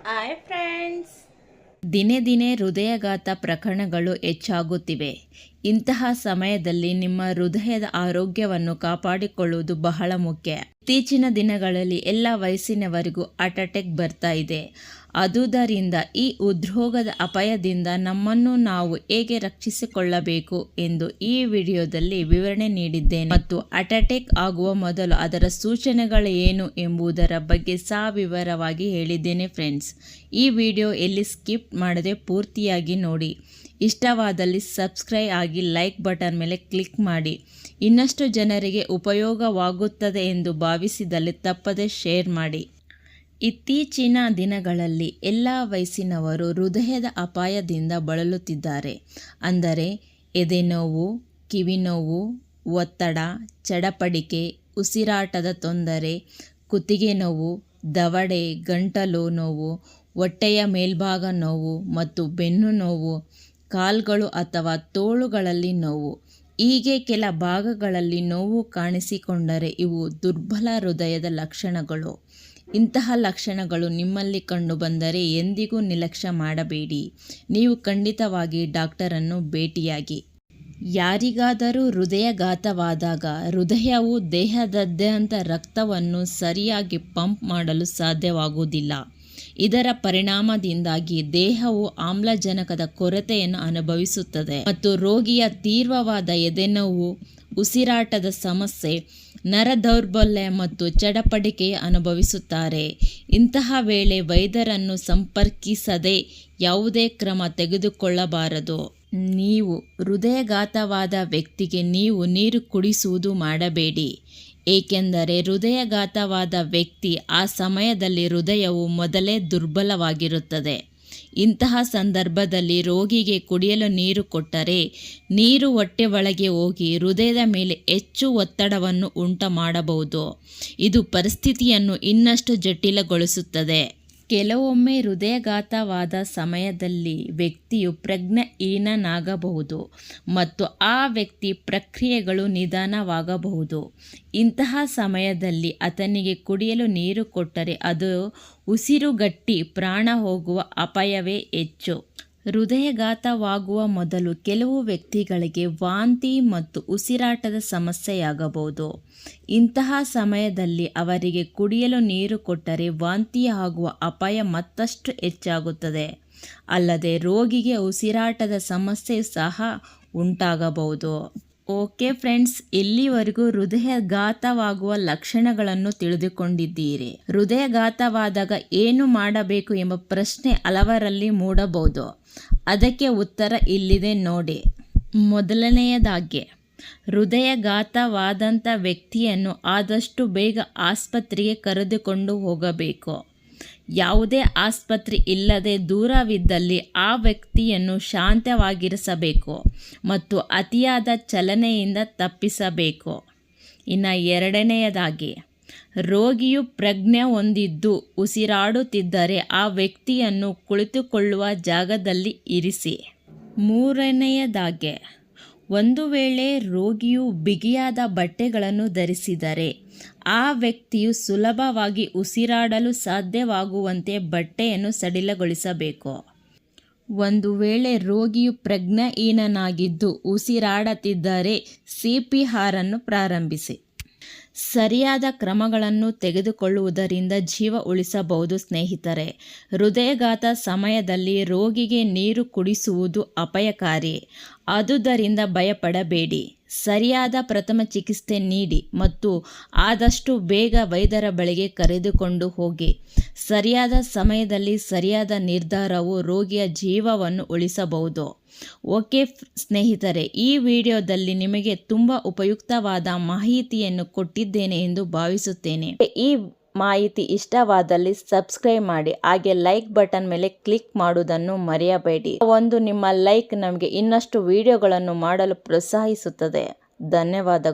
Hi friends. ದಿನೇ ದಿನೇ ಹೃದಯಾಘಾತ ಪ್ರಕರಣಗಳು ಹೆಚ್ಚಾಗುತ್ತಿವೆ. ಇಂತಹ ಸಮಯದಲ್ಲಿ ನಿಮ್ಮ ಹೃದಯದ ಆರೋಗ್ಯವನ್ನು ಕಾಪಾಡಿಕೊಳ್ಳುವುದು ಬಹಳ ಮುಖ್ಯ. ಇತ್ತೀಚಿನ ದಿನಗಳಲ್ಲಿ ಎಲ್ಲ ವಯಸ್ಸಿನವರಿಗೂ ಹಾರ್ಟ್ ಅಟ್ಯಾಕ್ ಬರ್ತಾ ಇದೆ. ಆದುದರಿಂದ ಈ ಹೃದ್ರೋಗದ ಅಪಾಯದಿಂದ ನಮ್ಮನ್ನು ನಾವು ಹೇಗೆ ರಕ್ಷಿಸಿಕೊಳ್ಳಬೇಕು ಎಂದು ಈ ವಿಡಿಯೋದಲ್ಲಿ ವಿವರಣೆ ನೀಡಿದ್ದೇನೆ ಮತ್ತು ಹಾರ್ಟ್ ಅಟ್ಯಾಕ್ ಆಗುವ ಮೊದಲು ಅದರ ಸೂಚನೆಗಳು ಏನು ಎಂಬುದರ ಬಗ್ಗೆ ಸವಿವರವಾಗಿ ಹೇಳಿದ್ದೇನೆ ಫ್ರೆಂಡ್ಸ್. ಈ ವಿಡಿಯೋ ಎಲ್ಲಿ ಸ್ಕಿಪ್ ಮಾಡದೆ ಪೂರ್ತಿಯಾಗಿ ನೋಡಿ. ಇಷ್ಟವಾದಲ್ಲಿ ಸಬ್ಸ್ಕ್ರೈಬ್ ಆಗಿ ಲೈಕ್ ಬಟನ್ ಮೇಲೆ ಕ್ಲಿಕ್ ಮಾಡಿ. ಇನ್ನಷ್ಟು ಜನರಿಗೆ ಉಪಯೋಗವಾಗುತ್ತದೆ ಎಂದು ಭಾವಿಸಿದಲ್ಲಿ ತಪ್ಪದೆ ಶೇರ್ ಮಾಡಿ. ಇತ್ತೀಚಿನ ದಿನಗಳಲ್ಲಿ ಎಲ್ಲ ವಯಸ್ಸಿನವರು ಹೃದಯದ ಅಪಾಯದಿಂದ ಬಳಲುತ್ತಿದ್ದಾರೆ. ಅಂದರೆ ಎದೆನೋವು, ಕಿವಿನೋವು, ಒತ್ತಡ, ಚಡಪಡಿಕೆ, ಉಸಿರಾಟದ ತೊಂದರೆ, ಕುತ್ತಿಗೆ ನೋವು, ದವಡೆ, ಗಂಟಲು ನೋವು, ಹೊಟ್ಟೆಯ ಮೇಲ್ಭಾಗ ನೋವು ಮತ್ತು ಬೆನ್ನು ನೋವು, ಕಾಲ್ಗಳು ಅಥವಾ ತೋಳುಗಳಲ್ಲಿ ನೋವು, ಹೀಗೆ ಕೆಲ ಭಾಗಗಳಲ್ಲಿ ನೋವು ಕಾಣಿಸಿಕೊಂಡರೆ ಇವು ದುರ್ಬಲ ಹೃದಯದ ಲಕ್ಷಣಗಳು. ಇಂತಹ ಲಕ್ಷಣಗಳು ನಿಮ್ಮಲ್ಲಿ ಕಂಡುಬಂದರೆ ಎಂದಿಗೂ ನಿರ್ಲಕ್ಷ್ಯ ಮಾಡಬೇಡಿ. ನೀವು ಖಂಡಿತವಾಗಿ ಡಾಕ್ಟರನ್ನು ಭೇಟಿಯಾಗಿ. ಯಾರಿಗಾದರೂ ಹೃದಯಾಘಾತವಾದಾಗ ಹೃದಯವು ದೇಹದಾದ್ಯಂತ ರಕ್ತವನ್ನು ಸರಿಯಾಗಿ ಪಂಪ್ ಮಾಡಲು ಸಾಧ್ಯವಾಗುವುದಿಲ್ಲ. ಇದರ ಪರಿಣಾಮದಿಂದಾಗಿ ದೇಹವು ಆಮ್ಲಜನಕದ ಕೊರತೆಯನ್ನು ಅನುಭವಿಸುತ್ತದೆ ಮತ್ತು ರೋಗಿಯ ತೀವ್ರವಾದ ಎದೆನೋವು, ಉಸಿರಾಟದ ಸಮಸ್ಯೆ, ನರ ದೌರ್ಬಲ್ಯ ಮತ್ತು ಚಡಪಡಿಕೆ ಅನುಭವಿಸುತ್ತಾರೆ. ಇಂತಹ ವೇಳೆ ವೈದ್ಯರನ್ನು ಸಂಪರ್ಕಿಸದೆ ಯಾವುದೇ ಕ್ರಮ ತೆಗೆದುಕೊಳ್ಳಬಾರದು. ನೀವು ಹೃದಯಾಘಾತವಾದ ವ್ಯಕ್ತಿಗೆ ನೀವು ನೀರು ಕುಡಿಸುವುದು ಮಾಡಬೇಡಿ. ಏಕೆಂದರೆ ಹೃದಯಾಘಾತವಾದ ವ್ಯಕ್ತಿ ಆ ಸಮಯದಲ್ಲಿ ಹೃದಯವು ಮೊದಲೇ ದುರ್ಬಲವಾಗಿರುತ್ತದೆ. ಇಂತಹ ಸಂದರ್ಭದಲ್ಲಿ ರೋಗಿಗೆ ಕುಡಿಯಲು ನೀರು ಕೊಟ್ಟರೆ ನೀರು ಹೊಟ್ಟೆ ಒಳಗೆ ಹೋಗಿ ಹೃದಯದ ಮೇಲೆ ಹೆಚ್ಚು ಒತ್ತಡವನ್ನು ಉಂಟು ಮಾಡಬಹುದು. ಇದು ಪರಿಸ್ಥಿತಿಯನ್ನು ಇನ್ನಷ್ಟು ಜಟಿಲಗೊಳಿಸುತ್ತದೆ. ಕೆಲವೊಮ್ಮೆ ಹೃದಯಾಘಾತವಾದ ಸಮಯದಲ್ಲಿ ವ್ಯಕ್ತಿಯು ಪ್ರಜ್ಞಾಹೀನನಾಗಬಹುದು ಮತ್ತು ಆ ವ್ಯಕ್ತಿ ಪ್ರಕ್ರಿಯೆಗಳು ನಿಧಾನವಾಗಬಹುದು. ಇಂತಹ ಸಮಯದಲ್ಲಿ ಆತನಿಗೆ ಕುಡಿಯಲು ನೀರು ಕೊಟ್ಟರೆ ಅದು ಉಸಿರುಗಟ್ಟಿ ಪ್ರಾಣ ಹೋಗುವ ಅಪಾಯವೇ ಹೆಚ್ಚು. ಹೃದಯಾಘಾತವಾಗುವ ಮೊದಲು ಕೆಲವು ವ್ಯಕ್ತಿಗಳಿಗೆ ವಾಂತಿ ಮತ್ತು ಉಸಿರಾಟದ ಸಮಸ್ಯೆಯಾಗಬಹುದು. ಇಂತಹ ಸಮಯದಲ್ಲಿ ಅವರಿಗೆ ಕುಡಿಯಲು ನೀರು ಕೊಟ್ಟರೆ ವಾಂತಿಯಾಗುವ ಅಪಾಯ ಮತ್ತಷ್ಟು ಹೆಚ್ಚಾಗುತ್ತದೆ. ಅಲ್ಲದೆ ರೋಗಿಗೆ ಉಸಿರಾಟದ ಸಮಸ್ಯೆ ಸಹ ಉಂಟಾಗಬಹುದು. ಓಕೆ ಫ್ರೆಂಡ್ಸ್, ಇಲ್ಲಿವರೆಗೂ ಹೃದಯಾಘಾತವಾಗುವ ಲಕ್ಷಣಗಳನ್ನು ತಿಳಿದುಕೊಂಡಿದ್ದೀರಿ. ಹೃದಯಾಘಾತವಾದಾಗ ಏನು ಮಾಡಬೇಕು ಎಂಬ ಪ್ರಶ್ನೆ ಹಲವರಲ್ಲಿ ಮೂಡಬಹುದು. ಅದಕ್ಕೆ ಉತ್ತರ ಇಲ್ಲಿದೆ ನೋಡಿ. ಮೊದಲನೆಯದಾಗಿ, ಹೃದಯಾಘಾತವಾದಂಥ ವ್ಯಕ್ತಿಯನ್ನು ಆದಷ್ಟು ಬೇಗ ಆಸ್ಪತ್ರೆಗೆ ಕರೆದುಕೊಂಡು ಹೋಗಬೇಕು. ಯಾವುದೇ ಆಸ್ಪತ್ರೆ ಇಲ್ಲದೆ ದೂರವಿದ್ದಲ್ಲಿ ಆ ವ್ಯಕ್ತಿಯನ್ನು ಶಾಂತವಾಗಿರಿಸಬೇಕು ಮತ್ತು ಅತಿಯಾದ ಚಲನೆಯಿಂದ ತಪ್ಪಿಸಬೇಕು. ಇನ್ನು ಎರಡನೆಯದಾಗಿ, ರೋಗಿಯು ಪ್ರಜ್ಞೆ ಹೊಂದಿದ್ದು ಉಸಿರಾಡುತ್ತಿದ್ದರೆ ಆ ವ್ಯಕ್ತಿಯನ್ನು ಕುಳಿತುಕೊಳ್ಳುವ ಜಾಗದಲ್ಲಿ ಇರಿಸಿ. ಮೂರನೆಯದಾಗಿ, ಒಂದು ವೇಳೆ ರೋಗಿಯು ಬಿಗಿಯಾದ ಬಟ್ಟೆಗಳನ್ನು ಧರಿಸಿದರೆ ಆ ವ್ಯಕ್ತಿಯು ಸುಲಭವಾಗಿ ಉಸಿರಾಡಲು ಸಾಧ್ಯವಾಗುವಂತೆ ಬಟ್ಟೆಯನ್ನು ಸಡಿಲಗೊಳಿಸಬೇಕು. ಒಂದು ವೇಳೆ ರೋಗಿಯು ಪ್ರಜ್ಞಾಹೀನನಾಗಿದ್ದು ಉಸಿರಾಡುತ್ತಿದ್ದರೆ CPR ಅನ್ನು ಪ್ರಾರಂಭಿಸಿ. ಸರಿಯಾದ ಕ್ರಮಗಳನ್ನು ತೆಗೆದುಕೊಳ್ಳುವುದರಿಂದ ಜೀವ ಉಳಿಸಬಹುದು ಸ್ನೇಹಿತರೆ. ಹೃದಯಾಘಾತ ಸಮಯದಲ್ಲಿ ರೋಗಿಗೆ ನೀರು ಕುಡಿಸುವುದು ಅಪಾಯಕಾರಿ. ಆದುದರಿಂದ ಭಯಪಡಬೇಡಿ. ಸರಿಯಾದ ಪ್ರಥಮ ಚಿಕಿತ್ಸೆ ನೀಡಿ ಮತ್ತು ಆದಷ್ಟು ಬೇಗ ವೈದ್ಯರ ಬಳಿಗೆ ಕರೆದುಕೊಂಡು ಹೋಗಿ. ಸರಿಯಾದ ಸಮಯದಲ್ಲಿ ಸರಿಯಾದ ನಿರ್ಧಾರವು ರೋಗಿಯ ಜೀವವನ್ನು ಉಳಿಸಬಹುದು. ಓಕೆ ಸ್ನೇಹಿತರೆ, ಈ ವಿಡಿಯೋದಲ್ಲಿ ನಿಮಗೆ ತುಂಬ ಉಪಯುಕ್ತವಾದ ಮಾಹಿತಿಯನ್ನು ಕೊಟ್ಟಿದ್ದೇನೆ ಎಂದು ಭಾವಿಸುತ್ತೇನೆ. ಈ ಮಾಹಿತಿ ಇಷ್ಟವಾದಲ್ಲಿ ಸಬ್ಸ್ಕ್ರೈಬ್ ಮಾಡಿ, ಹಾಗೆ ಲೈಕ್ ಬಟನ್ ಮೇಲೆ ಕ್ಲಿಕ್ ಮಾಡುವುದನ್ನು ಮರೆಯಬೇಡಿ. ನಿಮ್ಮ ಲೈಕ್ ನಮಗೆ ಇನ್ನಷ್ಟು ವಿಡಿಯೋಗಳನ್ನು ಮಾಡಲು ಪ್ರೋತ್ಸಾಹಿಸುತ್ತದೆ. ಧನ್ಯವಾದಗಳು.